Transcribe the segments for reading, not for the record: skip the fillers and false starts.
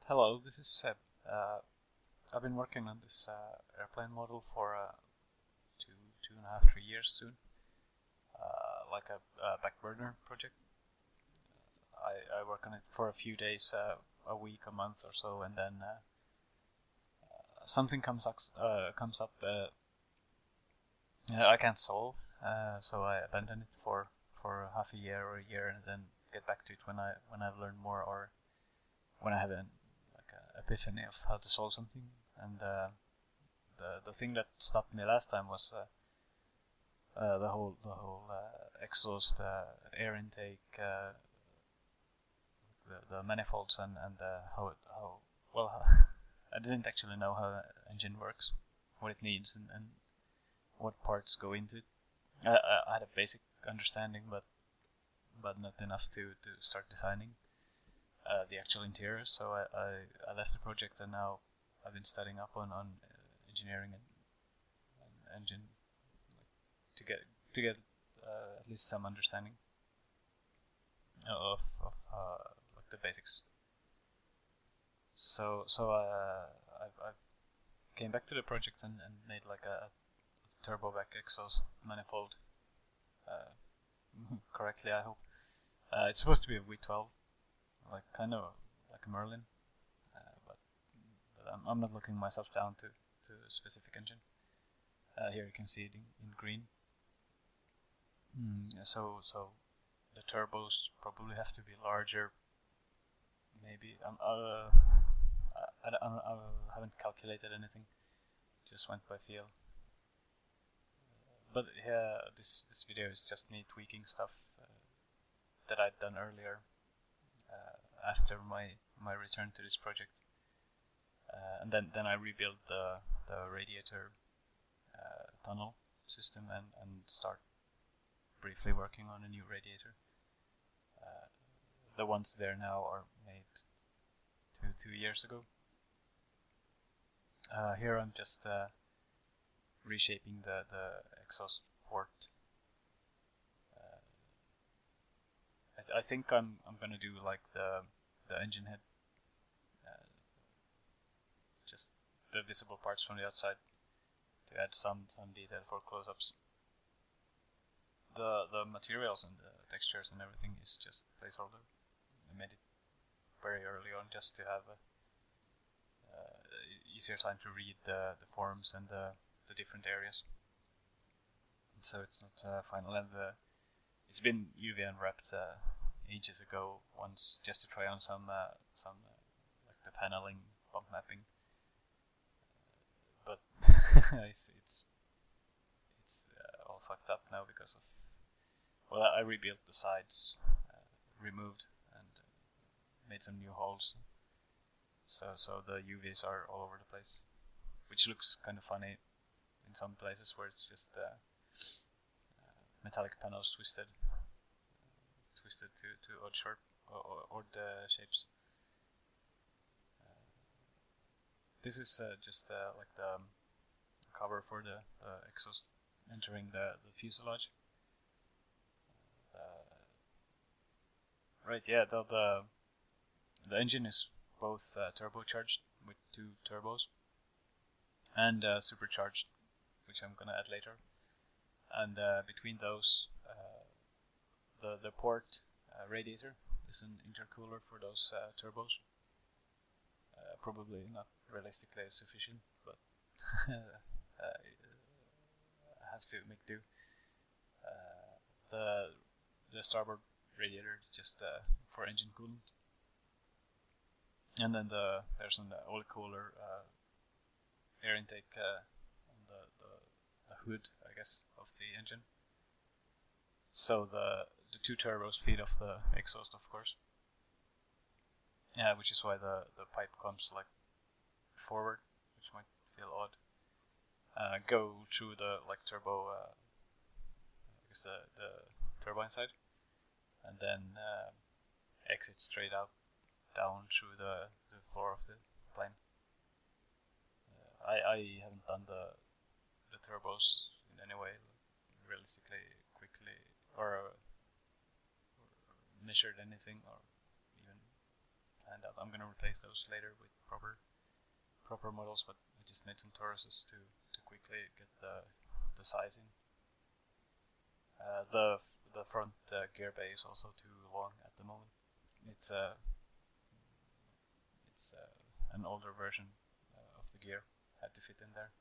Hello, this is Seb. I've been working on this airplane model for 2.5, 3 years soon, like a back burner project. I work on it for a few days, a week, a month or so, and then something comes up I can't solve, so I abandon it for half a year or a year, and then get back to it when I've learned more, or when I have an epiphany of how to solve something. And the thing that stopped me last time was the whole exhaust, air intake, the manifolds, and how well I didn't actually know how the engine works, what it needs, and what parts go into it. I had a basic understanding, but not enough to start designing the actual interior. So I left the project, and now I've been studying up on engineering and engine, to get at least some understanding of like the basics. So I came back to the project and made like a turbo back exhaust manifold correctly, I hope. It's supposed to be a V12, like kind of like a Merlin, but I'm not looking myself down to a specific engine. Here you can see it in green. So the turbos probably have to be larger. Maybe I haven't calculated anything. Just went by feel. But yeah, this video is just me tweaking stuff that I'd done earlier after my return to this project, and then I rebuilt the radiator tunnel system and start briefly working on a new radiator. The ones there now are made two years ago. Here I'm just reshaping the exhaust port. I think I'm gonna do like the engine head, just the visible parts from the outside, to add some detail for close-ups. The materials and the textures and everything is just placeholder. I made it very early on just to have a easier time to read the forms and the different areas. So it's not final, and it's been UV unwrapped ages ago once, just to try on some like the paneling, bump mapping, but it's all fucked up now because of, well, I rebuilt the sides, removed, and made some new holes. So the UVs are all over the place, which looks kind of funny in some places where it's just metallic panels twisted to odd shapes. This is just like the cover for the exhaust entering the fuselage. Right, yeah, the engine is both turbocharged with 2 turbos and supercharged, which I'm gonna add later. And between those, the port radiator is an intercooler for those turbos. Probably not realistically sufficient, but I have to make do. The starboard radiator just for engine coolant, and then there's an oil cooler air intake on the hood, I guess, of the engine. So the 2 turbos feed off the exhaust, of course. Yeah, which is why the pipe comes like forward, which might feel odd. Go through the like turbo, I guess the turbine side, and then exit straight out down through the floor of the plane. I haven't done the turbos in any way, realistically, quickly, or measured anything, or even and I'm gonna replace those later with proper models. But I just made some toruses to quickly get the sizing. The front gear bay is also too long at the moment. It's an older version of the gear, had to fit in there,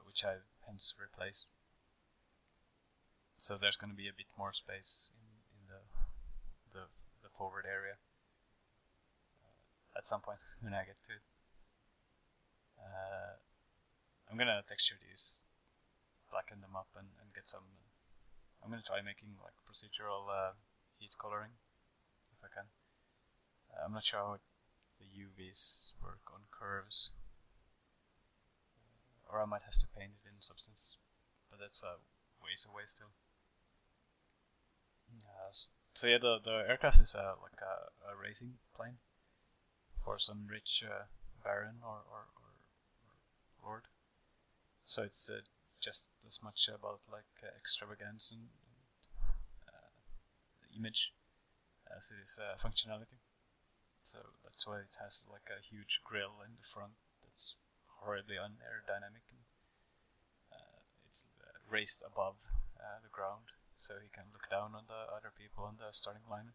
which I hence replaced. So there's going to be a bit more space in the forward area at some point when I get to it. I'm gonna texture these, blacken them up, and get some. I'm gonna try making like procedural heat coloring if I can. I'm not sure how the UVs work on curves, or I might have to paint it in Substance, but that's ways away still. So yeah, the aircraft is like a racing plane for some rich baron or lord. So it's just as much about like extravagance and image as it is functionality. So that's why it has like a huge grill in the front that's horribly unaerodynamic. It's raised above the ground, so he can look down on the other people on the starting line.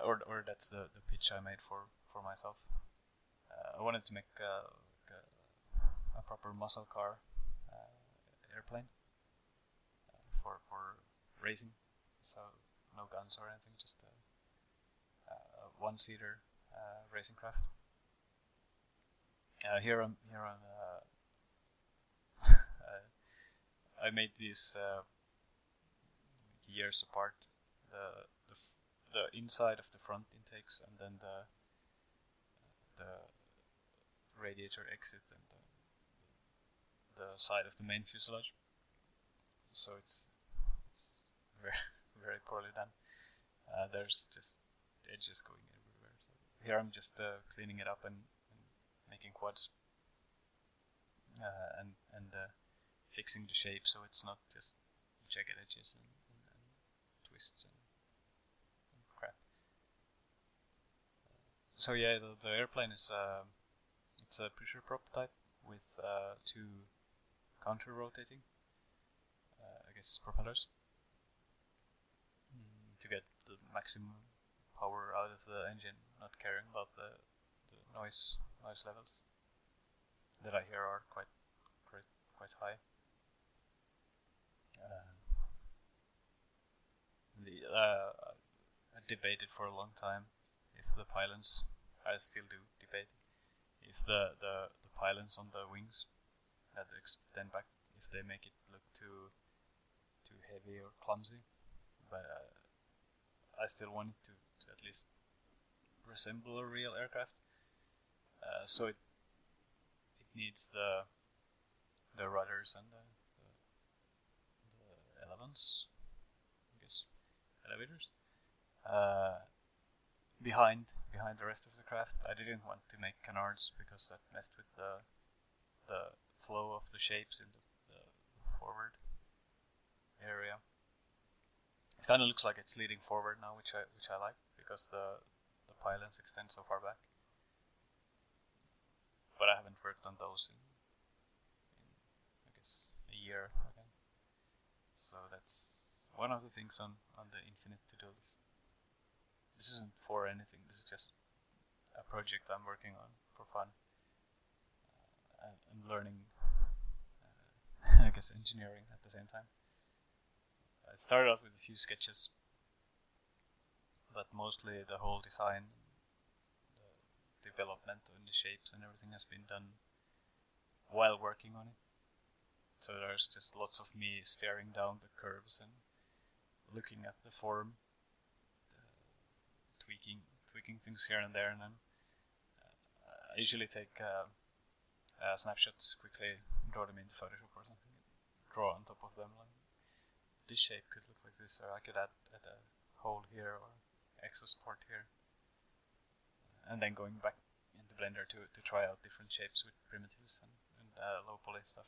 Or that's the pitch I made for myself. I wanted to make a proper muscle car airplane for racing, so no guns or anything, just a one-seater racing craft. Here on I made these years apart. The inside of the front intakes, and then the radiator exit, and the side of the main fuselage. So it's very very poorly done. There's just edges going everywhere. So here I'm just cleaning it up and making quads and fixing the shape so it's not just jagged edges and twists and crap. So yeah, the airplane is it's a pusher prop type with two counter-rotating, I guess, propellers to get the maximum power out of the engine, not caring about the noise levels that I hear are quite high. I debated for a long time if the pylons, I still do debate, if the pylons on the wings that extend back, if they make it look too heavy or clumsy, but I still want it to at least resemble a real aircraft. So it needs the rudders and the elevons, I guess, elevators, behind the rest of the craft. I didn't want to make canards because that messed with the flow of the shapes in the forward area. It kind of looks like it's leading forward now, which I like, because the pylons extend so far back. But I haven't worked on those in I guess a year again. So that's one of the things on the infinite to-do list. This isn't for anything, this is just a project I'm working on for fun and learning, I guess, engineering at the same time. I started out with a few sketches, but mostly the whole design, the development and the shapes and everything has been done while working on it. So there's just lots of me staring down the curves and looking at the form, tweaking things here and there, and then I usually take snapshots quickly, draw them into Photoshop or something, draw on top of them. Like, this shape could look like this, or I could add a hole here or exhaust port here, and then going back into Blender to try out different shapes with primitives and low poly stuff.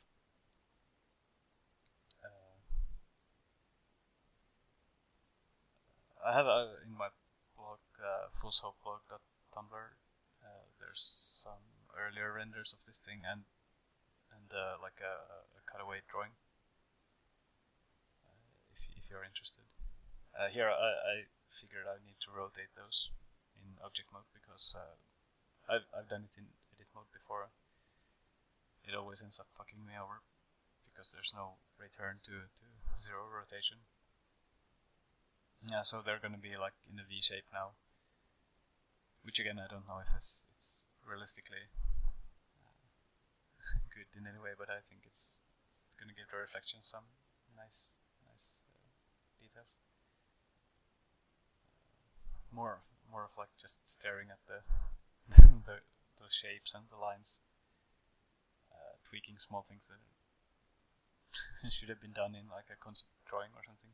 I have in my samplesoapblog.tumblr. There's some earlier renders of this thing and like a cutaway drawing. If you're interested. Here I figured I need to rotate those in object mode because I've done it in edit mode before. It always ends up fucking me over because there's no return to 0 rotation. Yeah, so they're gonna be like in a V shape now, which again I don't know if it's realistically good in any way, but I think it's gonna give the reflection some nice details. More of like just staring at the those shapes and the lines, tweaking small things that should have been done in like a concept drawing or something,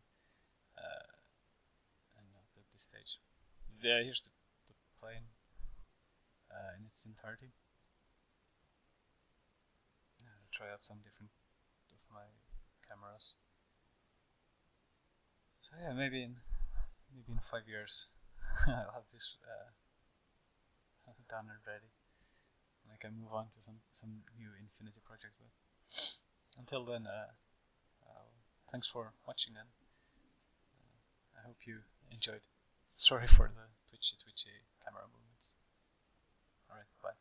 and not at this stage. Here's the plane in its entirety. I'll try out some different of my cameras. So yeah, maybe in 5 years I'll have this done and ready, and I can move on to some new Infinity project. But until then, thanks for watching, and I hope you enjoyed. Sorry for the twitchy camera movements. Alright, bye.